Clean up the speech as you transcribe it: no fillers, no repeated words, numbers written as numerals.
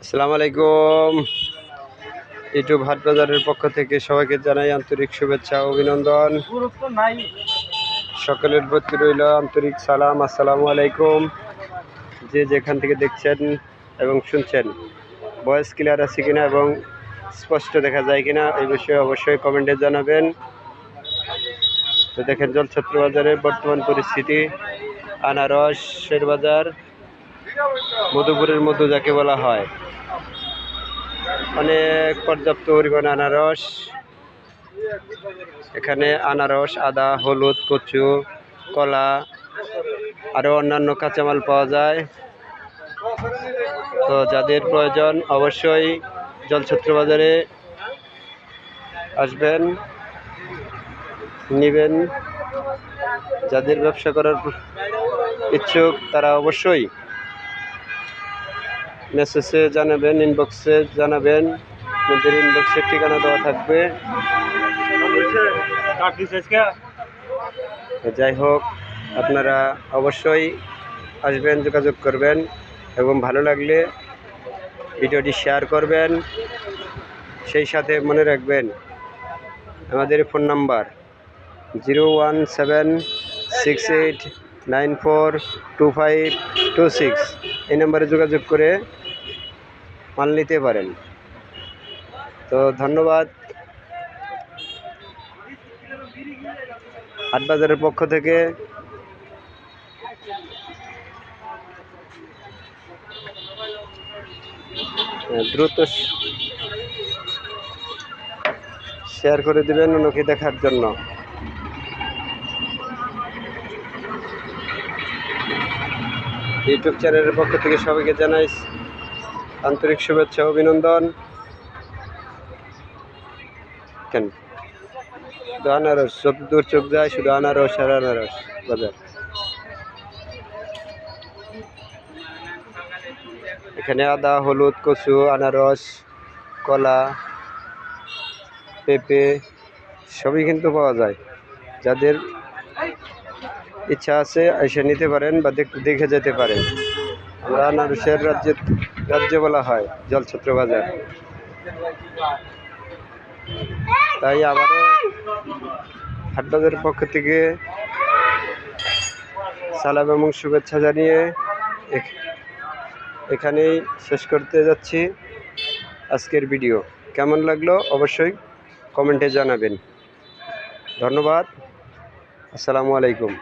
আসসালামু আলাইকুম। ইউটিউব হাট বাজারের পক্ষ থেকে সবাইকে জানাই আন্তরিক শুভেচ্ছা ও অভিনন্দন। সকলের প্রতি রইল আন্তরিক সালাম। আসসালামু আলাইকুম। যে যেখান থেকে দেখছেন এবং শুনছেন, ভয়েস ক্লিয়ার আছে কিনা এবং স্পষ্ট দেখা যায় কিনা এই বিষয়ে অবশ্যই কমেন্টে জানাবেন। তো দেখেন জলছত্র বাজারের বর্তমান পরিস্থিতি। আনারসের বাজার, মধুপুরের মধু যাকে বলা হয়, অনেক পর্যাপ্ত পরিমাণ আনারস। এখানে আনারস, আদা, হলুদ, কচু, কলা আরও অন্যান্য কাঁচামাল পাওয়া যায়। তো যাদের প্রয়োজন অবশ্যই জলছত্র বাজারে আসবেন, নেবেন। যাদের ব্যবসা করার ইচ্ছুক তারা অবশ্যই মেসেজে জানাবেন, ইনবক্সে জানাবেন। আপনাদের ইনবক্সের ঠিকানা দেওয়া থাকবে। যাই হোক, আপনারা অবশ্যই আসবেন, যোগাযোগ করবেন এবং ভালো লাগলে ভিডিওটি শেয়ার করবেন। সেই সাথে মনে রাখবেন আমাদের ফোন নাম্বার 01768942526। এই নাম্বারে যোগাযোগ করে মাল নিতে পারেন। তো ধন্যবাদ। হাটবাজারের পক্ষ থেকে দ্রুত শেয়ার করে দিবেন অন্যকে দেখার জন্য। ইউটিউব চ্যানেলের পক্ষ থেকে সবাইকে জানাই আন্তরিক শুভেচ্ছা অভিনন্দন। কেন শুধু আনারস, যতদূর চোখ যায় শুধু আনারস আর আনারস বাজার। এখানে আদা, হলুদ, কচু, আনারস, কলা, পেঁপে সবই কিন্তু পাওয়া যায়। যাদের ইচ্ছা আছে এসে নিতে পারেন বা দেখে যেতে পারেন। আমরা আনারসের রাজ্য বলা হয় জলছত্র বাজার। তাই আবারও হাটবাজারের পক্ষ থেকে সালাম এবং শুভেচ্ছা জানিয়ে এখানেই শেষ করতে যাচ্ছি আজকের ভিডিও। কেমন লাগলো অবশ্যই কমেন্টে জানাবেন। ধন্যবাদ। আসসালামু আলাইকুম।